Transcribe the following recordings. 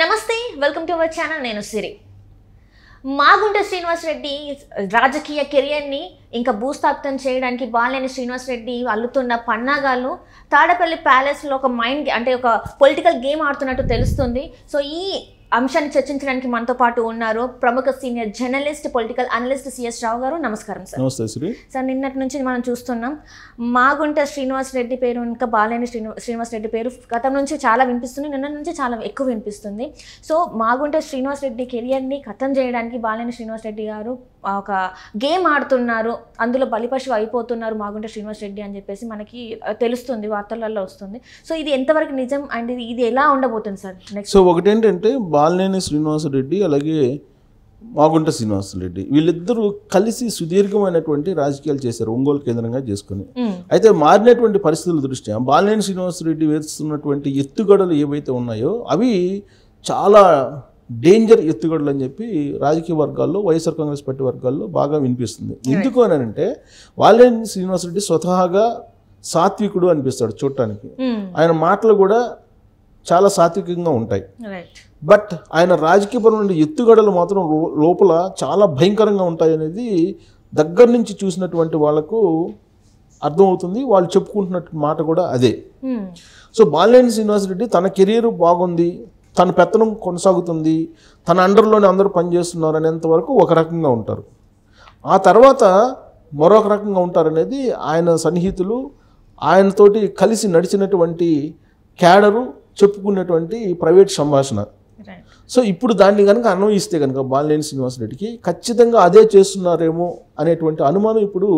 నమస్తే welcome to our channel నేను సిరి మాగుంట శ్రీనివాస్ రెడ్డి రాజకీయ కెరియర్ని ఇంకా భూస్థాపితం చేయడానికి బాలినేని శ్రీనివాస్ రెడ్డి అల్లుతున్న పన్నాగాలు తాడపల్లి ప్యాలెస్లో ఒక మైండ్ అంటే ఒక పొలిటికల్ గేమ్ ఆడుతున్నట్టు తెలుస్తుంది. సో ఈ అంశాన్ని చర్చించడానికి మనతో పాటు ఉన్నారు ప్రముఖ senior journalist political analyst CS Rao గారు. నమస్కారం సార్. నమస్తే శ్రీ. సార్, నిన్నటి నుంచి మనం చూస్తున్నాం మాగుంట శ్రీనివాస్ రెడ్డి పేరు ఇంకా బాలినేని శ్రీనివాస్ రెడ్డి పేరు గతం నుంచి చాలా వినిపిస్తుంది, నిన్న నుంచి చాలా ఎక్కువ వినిపిస్తుంది. సో మాగుంట శ్రీనివాస్ రెడ్డి కెరియర్ని ఖతం చేయడానికి బాలినేని శ్రీనివాస్ రెడ్డి గారు ఒక గేమ్ ఆడుతున్నారు, అందులో బలిపశువు అయిపోతున్నారు మాగుంట శ్రీనివాస్ రెడ్డి అని చెప్పేసి మనకి తెలుస్తుంది, వార్తలలో వస్తుంది. సో ఇది ఎంతవరకు నిజం అండ్ ఇది ఎలా ఉండబోతుంది సార్ నెక్స్ట్? సో ఒకటేంటంటే బాలినేని శ్రీనివాస్ రెడ్డి అలాగే మాగుంట శ్రీనివాస్ రెడ్డి వీళ్ళిద్దరూ కలిసి సుదీర్ఘమైనటువంటి రాజకీయాలు చేశారు ఒంగోలు కేంద్రంగా చేసుకుని. అయితే మారినటువంటి పరిస్థితుల దృష్ట్యా బాలినేని శ్రీనివాస్ రెడ్డి వేస్తున్నటువంటి ఎత్తుగడలు ఏవైతే ఉన్నాయో అవి చాలా డేంజర్ ఎత్తుగడలు అని చెప్పి రాజకీయ వర్గాల్లో వైఎస్ఆర్ కాంగ్రెస్ పార్టీ వర్గాల్లో బాగా వినిపిస్తుంది. ఎందుకు అని అంటే బాలినేని శ్రీనివాస్ రెడ్డి స్వతహాగా సాత్వికుడు అనిపిస్తాడు చూడటానికి, ఆయన మాటలు కూడా చాలా సాత్వికంగా ఉంటాయి. బట్ ఆయన రాజకీయపరమైన ఎత్తుగడలు మాత్రం లోపల చాలా భయంకరంగా ఉంటాయి అనేది దగ్గర నుంచి చూసినటువంటి వాళ్ళకు అర్థమవుతుంది. వాళ్ళు చెప్పుకుంటున్నట్టు మాట కూడా అదే. సో బాలినేని శ్రీనివాస్ రెడ్డి తన కెరీర్ బాగుంది, తన పెత్తనం కొనసాగుతుంది, తన అండర్లోనే అందరూ పనిచేస్తున్నారు అనేంత వరకు ఒక రకంగా ఉంటారు. ఆ తర్వాత మరొక రకంగా ఉంటారనేది ఆయన సన్నిహితులు, ఆయనతోటి కలిసి నడిచినటువంటి క్యాడరు చెప్పుకున్నటువంటి ప్రైవేట్ సంభాషణ. సో ఇప్పుడు దాన్ని కనుక అన్వయిస్తే కనుక బాలినేని శ్రీనివాస్ రెడ్డికి ఖచ్చితంగా అదే చేస్తున్నారేమో అనేటువంటి అనుమానం ఇప్పుడు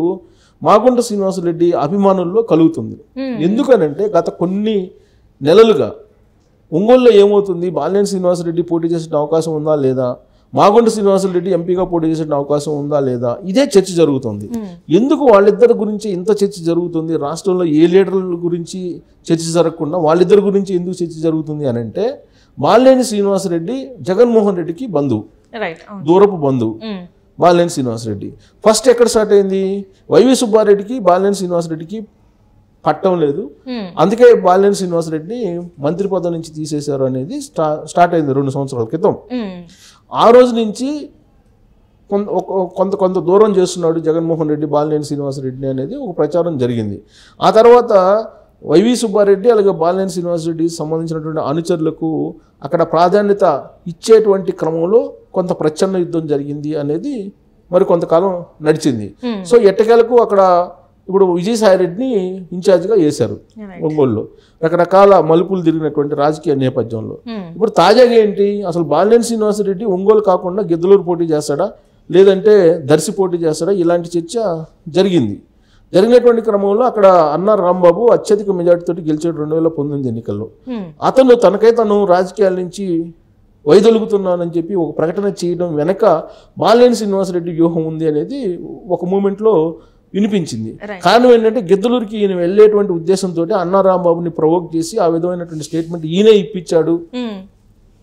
మాగుంట శ్రీనివాస్ రెడ్డి అభిమానుల్లో కలుగుతుంది. ఎందుకనంటే గత కొన్ని నెలలుగా ఒంగోలులో ఏమవుతుంది, బాలినేని శ్రీనివాస్ రెడ్డి పోటీ చేసే అవకాశం ఉందా లేదా, మాగుంట శ్రీనివాస్ రెడ్డి ఎంపీగా పోటీ చేసే అవకాశం ఉందా లేదా, ఇదే చర్చ జరుగుతుంది. ఎందుకు వాళ్ళిద్దరి గురించి ఇంత చర్చ జరుగుతుంది? రాష్ట్రంలో ఏ లీడర్ల గురించి చర్చ జరగకుండా వాళ్ళిద్దరి గురించి ఎందుకు చర్చ జరుగుతుంది అని అంటే బాలినేని శ్రీనివాస్ రెడ్డి జగన్మోహన్ రెడ్డికి బంధువు, దూరపు బంధువు బాలినేని శ్రీనివాస్ రెడ్డి. ఫస్ట్ ఎక్కడ స్టార్ట్ అయింది? వైవి సుబ్బారెడ్డికి బాలినేని శ్రీనివాస్ రెడ్డికి పట్టం లేదు, అందుకే బాలినేని శ్రీనివాస్ రెడ్డిని మంత్రి పదవి నుంచి తీసేశారు అనేది స్టార్ట్ అయింది 2 సంవత్సరాల క్రితం. ఆ రోజు నుంచి కొంత దూరం చేస్తున్నాడు జగన్మోహన్ రెడ్డి బాలినేని శ్రీనివాస్ రెడ్డి అనేది ఒక ప్రచారం జరిగింది. ఆ తర్వాత వైవి సుబ్బారెడ్డి అలాగే బాలినేని శ్రీనివాస్ రెడ్డికి సంబంధించినటువంటి అనుచరులకు అక్కడ ప్రాధాన్యత ఇచ్చేటువంటి క్రమంలో కొంత ప్రచ్ఛన్న యుద్ధం జరిగింది అనేది మరి కొంతకాలం నడిచింది. సో ఎట్టకేలకు అక్కడ ఇప్పుడు విజయసాయి రెడ్డిని ఇన్ఛార్జిగా వేశారు ఒంగోలులో, రకరకాల మలుపులు తిరిగినటువంటి రాజకీయ నేపథ్యంలో. ఇప్పుడు తాజాగా ఏంటి, అసలు బాలినేని శ్రీనివాస్ రెడ్డి ఒంగోలు కాకుండా గిద్దలూరు పోటీ చేస్తాడా లేదంటే దర్శి పోటీ చేస్తాడా, ఇలాంటి చర్చ జరిగినటువంటి క్రమంలో అక్కడ అన్నార్ రాంబాబు అత్యధిక మెజార్టీతో గెలిచాడు 2019 ఎన్నికల్లో. అతను తనకై తను రాజకీయాల నుంచి వైదొలుగుతున్నానని చెప్పి ఒక ప్రకటన చేయడం వెనక బాలినేని శ్రీనివాస్ రెడ్డి వ్యూహం ఉంది అనేది ఒక మూమెంట్లో వినిపించింది. కారణం ఏంటంటే గిద్దలూరుకి ఈయన వెళ్ళేటువంటి ఉద్దేశంతో అన్నార్ రాంబాబుని ప్రొవోక్ చేసి ఆ విధమైనటువంటి స్టేట్మెంట్ ఈయనే ఇప్పించాడు,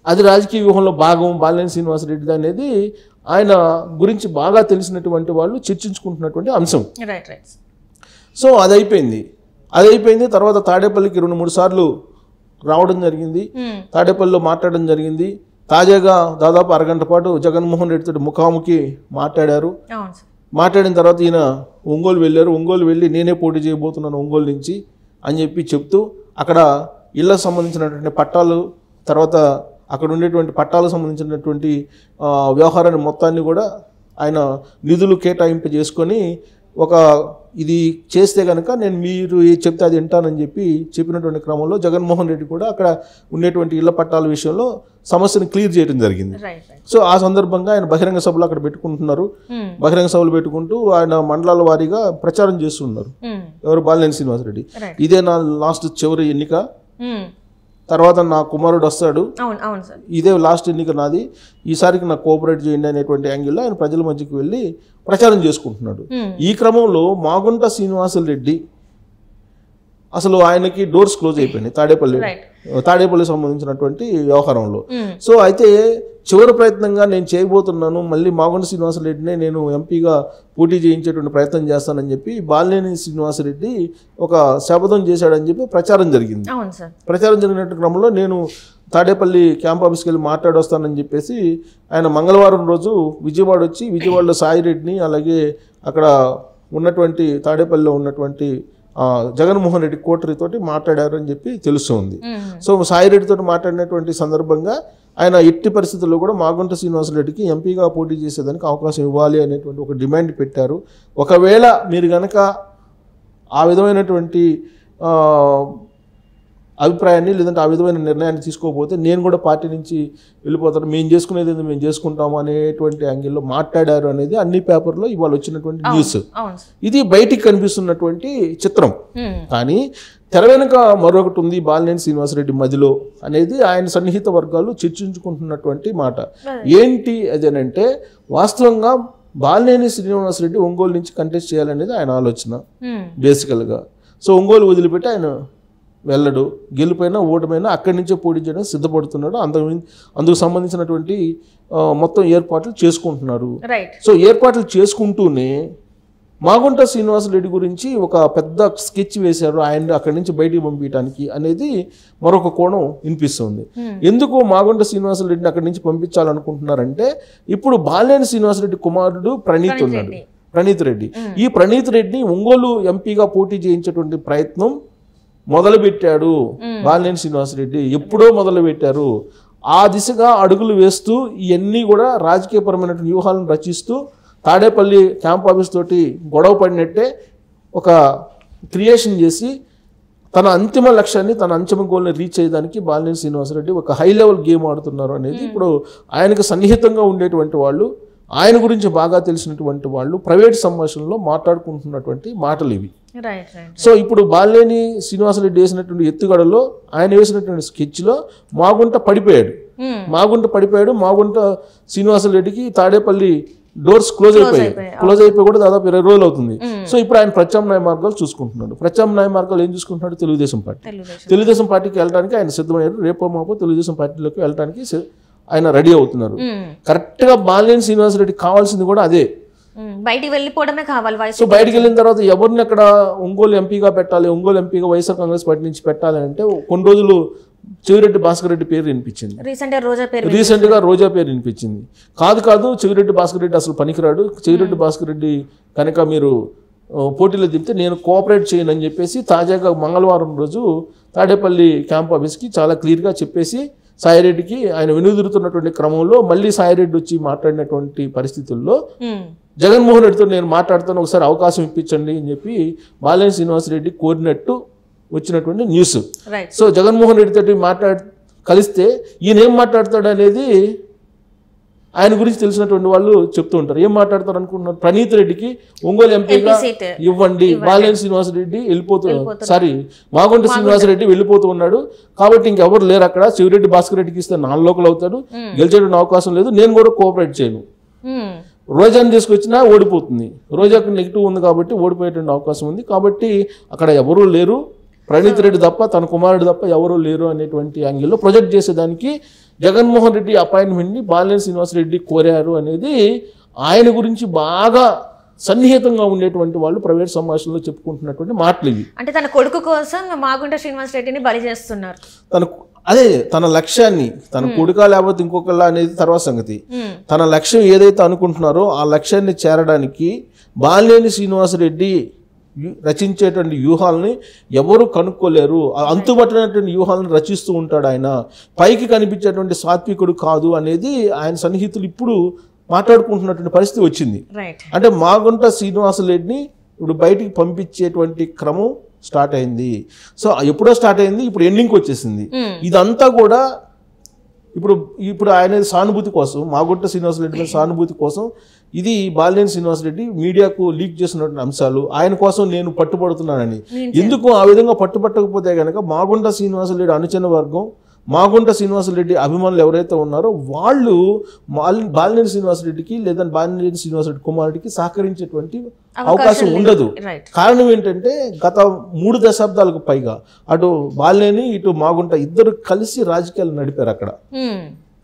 అది రాజకీయ వ్యూహంలో భాగం బాలినేని శ్రీనివాస్ రెడ్డి అనేది ఆయన గురించి బాగా తెలిసినటువంటి వాళ్ళు చర్చించుకుంటున్నటువంటి అంశం. సో అది అయిపోయింది. తర్వాత తాడేపల్లికి 2-3 సార్లు రావడం జరిగింది, తాడేపల్లిలో మాట్లాడడం జరిగింది. తాజాగా దాదాపు అరగంట పాటు జగన్మోహన్ రెడ్డితో ముఖాముఖి మాట్లాడారు. మాట్లాడిన తర్వాత ఈయన ఒంగోలు వెళ్ళారు. ఒంగోలు వెళ్ళి నేనే పోటీ చేయబోతున్నాను ఒంగోలు నుంచి అని చెప్పి చెప్తూ అక్కడ ఇళ్లకు సంబంధించినటువంటి పట్టాలు, తర్వాత అక్కడ ఉండేటువంటి పట్టాలకు సంబంధించినటువంటి వ్యవహారాన్ని మొత్తాన్ని కూడా ఆయన నిధులు కేటాయింపు చేసుకొని ఒక ఇది చేస్తే కనుక నేను మీరు చెప్తే అది వింటానని చెప్పినటువంటి క్రమంలో జగన్మోహన్ రెడ్డి కూడా అక్కడ ఉండేటువంటి ఇళ్ల పట్టాల విషయంలో సమస్యను క్లియర్ చేయడం జరిగింది. సో ఆ సందర్భంగా ఆయన బహిరంగ సభలు అక్కడ పెట్టుకుంటున్నారు. బహిరంగ సభలు పెట్టుకుంటూ ఆయన మండలాల వారీగా ప్రచారం చేస్తున్నారు. ఎవరు? బాలినేని శ్రీనివాస్ రెడ్డి. ఇదే నా లాస్ట్ చివరి ఎన్నిక, తర్వాత నా కుమారుడు వస్తాడు, ఇదే లాస్ట్ ఎన్నిక నాది, ఈసారికి నాకు కోఆపరేట్ చేయండి అనేటువంటి యాంగిల్లో ఆయన ప్రజల మధ్యకి వెళ్ళి ప్రచారం చేసుకుంటున్నాడు. ఈ క్రమంలో మాగుంట శ్రీనివాసులు రెడ్డి అసలు ఆయనకి డోర్స్ క్లోజ్ అయిపోయినాయి తాడేపల్లి సంబంధించినటువంటి వ్యవహారంలో. సో అయితే చివరి ప్రయత్నంగా నేను చేయబోతున్నాను, మళ్ళీ మాగుంట శ్రీనివాసరెడ్డినే నేను ఎంపీగా పోటీ చేయించేటువంటి ప్రయత్నం చేస్తానని చెప్పి బాలినేని శ్రీనివాసరెడ్డి ఒక శపథం చేశాడని చెప్పి ప్రచారం జరిగింది. ప్రచారం జరిగినట్టు క్రమంలో నేను తాడేపల్లి క్యాంప్ ఆఫీస్కి వెళ్ళి మాట్లాడొస్తానని చెప్పేసి ఆయన మంగళవారం రోజు విజయవాడ వచ్చి విజయవాడలో సాయిరెడ్డిని అలాగే అక్కడ ఉన్నటువంటి తాడేపల్లిలో ఉన్నటువంటి జగన్మోహన్ రెడ్డి కోటరీతోటి మాట్లాడారు అని చెప్పి తెలుస్తుంది. సో సాయిరెడ్డితో మాట్లాడినటువంటి సందర్భంగా ఆయన ఎట్టి పరిస్థితుల్లో కూడా మాగుంట శ్రీనివాసరెడ్డికి ఎంపీగా పోటీ చేసేదానికి అవకాశం ఇవ్వాలి అనేటువంటి ఒక డిమాండ్ పెట్టారు. ఒకవేళ మీరు కనుక ఆ విధమైనటువంటి అభిప్రాయాన్ని లేదంటే ఆ విధమైన నిర్ణయాన్ని తీసుకోకపోతే నేను కూడా పార్టీ నుంచి వెళ్ళిపోతాను, మేము చేసుకునేది మేము చేసుకుంటాము అనేటువంటి యాంగిల్లో మాట్లాడారు అనేది అన్ని పేపర్లో ఇవాళ వచ్చినటువంటి న్యూస్. ఇది బయటికి కనిపిస్తున్నటువంటి చిత్రం. కానీ తెర వెనుక మరొకటి ఉంది బాలినేని శ్రీనివాసరెడ్డి మదిలో అనేది ఆయన సన్నిహిత వర్గాలు చర్చించుకుంటున్నటువంటి మాట. ఏంటి అదేనంటే వాస్తవంగా బాలినేని శ్రీనివాసరెడ్డి ఒంగోలు నుంచి కంటెస్ట్ చేయాలనేది ఆయన ఆలోచన బేసికల్గా. సో ఒంగోలు వదిలిపెట్టి ఆయన వెళ్ళడు, గెలిపోయినా ఓటమైనా అక్కడి నుంచే పోటీ చేయడానికి సిద్ధపడుతున్నాడు. అందుకు సంబంధించినటువంటి మొత్తం ఏర్పాట్లు చేసుకుంటున్నారు. సో ఏర్పాట్లు చేసుకుంటూనే మాగుంట శ్రీనివాసరెడ్డి గురించి ఒక పెద్ద స్కెచ్ వేశారు ఆయన అక్కడి నుంచి బయటికి పంపించడానికి అనేది మరొక కోణం వినిపిస్తుంది. ఎందుకు మాగుంట శ్రీనివాసరెడ్డిని అక్కడి నుంచి పంపించాలనుకుంటున్నారంటే ఇప్పుడు బాలినేని శ్రీనివాసరెడ్డి కుమారుడు ప్రణీత్ ఉన్నాడు, ప్రణీత్ రెడ్డి. ఈ ప్రణీత్ రెడ్డిని ఒంగోలు ఎంపీగా పోటీ చేయించేటువంటి ప్రయత్నం మొదలుపెట్టాడు బాలినేని శ్రీనివాసరెడ్డి, ఎప్పుడో మొదలుపెట్టారు. ఆ దిశగా అడుగులు వేస్తూ ఇవన్నీ కూడా రాజకీయపరమైన వ్యూహాలను రచిస్తూ తాడేపల్లి క్యాంప్ ఆఫీస్ తోటి గొడవ పడినట్టే ఒక క్రియేషన్ చేసి తన అంతిమ లక్ష్యాన్ని తన అంతిమ గోల్ని రీచ్ అయ్యేదానికి బాలినేని శ్రీనివాసరెడ్డి ఒక హై లెవెల్ గేమ్ ఆడుతున్నారు అనేది ఇప్పుడు ఆయనకు సన్నిహితంగా ఉండేటువంటి వాళ్ళు, ఆయన గురించి బాగా తెలిసినటువంటి వాళ్ళు ప్రైవేట్ సంభాషణలో మాట్లాడుకుంటున్నటువంటి మాటలు ఇవి. సో ఇప్పుడు బాలినేని శ్రీనివాసరెడ్డి వేసినటువంటి ఎత్తుగడలో ఆయన వేసినటువంటి స్కెచ్లో మాగుంట పడిపోయాడు. మాగుంట శ్రీనివాసరెడ్డికి తాడేపల్లి డోర్స్ క్లోజ్ అయిపోయి కూడా దాదాపు 20 రోజులు అవుతుంది. సో ఇప్పుడు ఆయన ప్రత్యామ్నాయ మార్గాలు చూసుకుంటున్నాడు. ప్రత్యామ్నాయ మార్గాలు ఏం చూసుకుంటున్నాడు? తెలుగుదేశం పార్టీకి వెళ్ళడానికి ఆయన సిద్ధమయ్యారు. రేపో మాపో తెలుగుదేశం పార్టీలోకి వెళ్ళడానికి ఆయన రెడీ అవుతున్నారు. కరెక్ట్గా బాలినేని శ్రీనివాసరెడ్డి కావాల్సింది కూడా అదే, బయటికి వెళ్ళిపోవడమే కావాలి. సో బయటికి వెళ్ళిన తర్వాత ఎవరిని అక్కడ ఒంగోలు ఎంపీగా పెట్టాలి, ఒంగోలు ఎంపీగా వైఎస్ఆర్ కాంగ్రెస్ పార్టీ నుంచి పెట్టాలి అంటే కొన్ని రోజులు చెవిరెడ్డి భాస్కర్ రెడ్డి పేరు వినిపించింది, రీసెంట్ గా రోజా పేరు వినిపించింది. కాదు చెవిరెడ్డి భాస్కర్ రెడ్డి అసలు పనికిరాడు, చెవిరెడ్డి భాస్కర్ రెడ్డి కనుక మీరు పోటీలో దిగితే నేను కోఆపరేట్ చేయను అని చెప్పేసి తాజాగా మంగళవారం రోజు తాడేపల్లి క్యాంప్ ఆఫీస్కి చాలా క్లియర్గా చెప్పేసి సాయిరెడ్డికి ఆయన వెనుదిరుతున్నటువంటి క్రమంలో మళ్ళీ సాయిరెడ్డి వచ్చి మాట్లాడినటువంటి పరిస్థితుల్లో జగన్మోహన్ రెడ్డితో నేను మాట్లాడుతాను, ఒకసారి అవకాశం ఇప్పించండి అని చెప్పి బాలినేని శ్రీనివాసరెడ్డి కోరినట్టు వచ్చినటువంటి న్యూస్. సో జగన్మోహన్ రెడ్డి తోటి కలిస్తే ఈయన ఏం మాట్లాడతాడు అనేది ఆయన గురించి తెలిసినటువంటి వాళ్ళు చెప్తూ ఉంటారు. ఏం మాట్లాడతారు అనుకుంటున్నారు? ప్రణీత్ రెడ్డికి ఒంగోలు ఎంపీగా ఇవ్వండి, బాలినేని శ్రీనివాసరెడ్డి మాగుంట శ్రీనివాసరెడ్డి వెళ్ళిపోతూ ఉన్నాడు కాబట్టి ఇంకెవరు లేరు అక్కడ, చెవిరెడ్డి భాస్కర్ రెడ్డికి ఇస్తే 4 లోకల్ అవుతాడు, గెలిచేటువంటి అవకాశం లేదు, నేను కూడా కోఆపరేట్ చేయను. రోజాని తీసుకొచ్చినా ఓడిపోతుంది, రోజాకు నెగిటివ్ ఉంది కాబట్టి ఓడిపోయేటువంటి అవకాశం ఉంది, కాబట్టి అక్కడ ఎవరూ లేరు, ప్రణీత్ రెడ్డి తప్ప తన కుమారుడు తప్ప ఎవరూ లేరు అనేటువంటి యాంగిల్లో ప్రొజెక్ట్ చేసేదానికి జగన్మోహన్ రెడ్డి అపాయింట్మెంట్ని బాలినేని శ్రీనివాసరెడ్డి కోరారు అనేది ఆయన గురించి బాగా సన్నిహితంగా ఉండేటువంటి వాళ్ళు ప్రైవేట్ సంభాషణలో చెప్పుకుంటున్నటువంటి మాటలు ఇవి. అంటే తన కొడుకు కోసం మాగుంట శ్రీనివాసరెడ్డిని బలి చేస్తున్నారు. తన లక్ష్యాన్ని, తన కొడుకా లేకపోతే ఇంకొకలా అనేది తర్వాత సంగతి, తన లక్ష్యం ఏదైతే అనుకుంటున్నారో ఆ లక్ష్యాన్ని చేరడానికి బాలినేని శ్రీనివాసరెడ్డి రచించేటువంటి వ్యూహాలని ఎవరు కనుక్కోలేరు. అంతుబట్టినటువంటి వ్యూహాలను రచిస్తూ ఉంటాడు ఆయన. పైకి కనిపించేటువంటి సాత్వికుడు కాదు అనేది ఆయన సన్నిహితులు ఇప్పుడు మాట్లాడుకుంటున్నటువంటి పరిస్థితి వచ్చింది. అంటే మాగుంట శ్రీనివాసరెడ్డిని ఇప్పుడు బయటికి పంపించేటువంటి క్రమం స్టార్ట్ అయింది. సో ఎప్పుడో స్టార్ట్ అయింది, ఇప్పుడు ఎండింగ్కి వచ్చేసింది. ఇదంతా కూడా ఇప్పుడు ఆయన సానుభూతి కోసం, మాగుంట శ్రీనివాసరెడ్డి మీద సానుభూతి కోసం ఇది బాలినేని శ్రీనివాసరెడ్డి మీడియాకు లీక్ చేసినటువంటి అంశాలు, ఆయన కోసం నేను పట్టుబడుతున్నానని. ఎందుకు ఆ విధంగా పట్టుబట్టకపోతే కనుక మాగుంట శ్రీనివాసరెడ్డి అనుచర వర్గం, మాగుంట శ్రీనివాసరెడ్డి అభిమానులు ఎవరైతే ఉన్నారో వాళ్ళు బాలినేని శ్రీనివాసరెడ్డికి లేదా బాలినేని శ్రీనివాసరెడ్డి కుమారుడికి సహకరించేటువంటి అవకాశం ఉండదు. కారణం ఏంటంటే గత 3 దశాబ్దాలకు పైగా అటు బాలినేని ఇటు మాగుంట ఇద్దరు కలిసి రాజకీయాలు నడిపారు అక్కడ.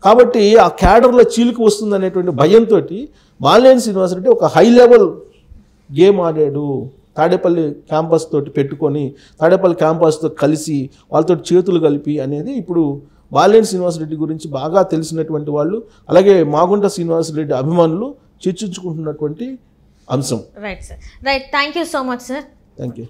కాబట్టి ఆ క్యాడర్లో చీలికి వస్తుంది అనేటువంటి భయంతో బాలినేని శ్రీనివాసరెడ్డి ఒక హై లెవెల్ గేమ్ ఆడాడు. తాడేపల్లి క్యాంపస్ తోటి పెట్టుకొని తాడేపల్లి క్యాంపస్తో కలిసి వాళ్ళతో చేతులు కలిపి అనేది ఇప్పుడు బాలినేని శ్రీనివాసరెడ్డి గురించి బాగా తెలిసినటువంటి వాళ్ళు అలాగే మాగుంట శ్రీనివాసరెడ్డి అభిమానులు చర్చించుకుంటున్నటువంటి అంశం. Right sir, right. Thank you so much sir. Thank you.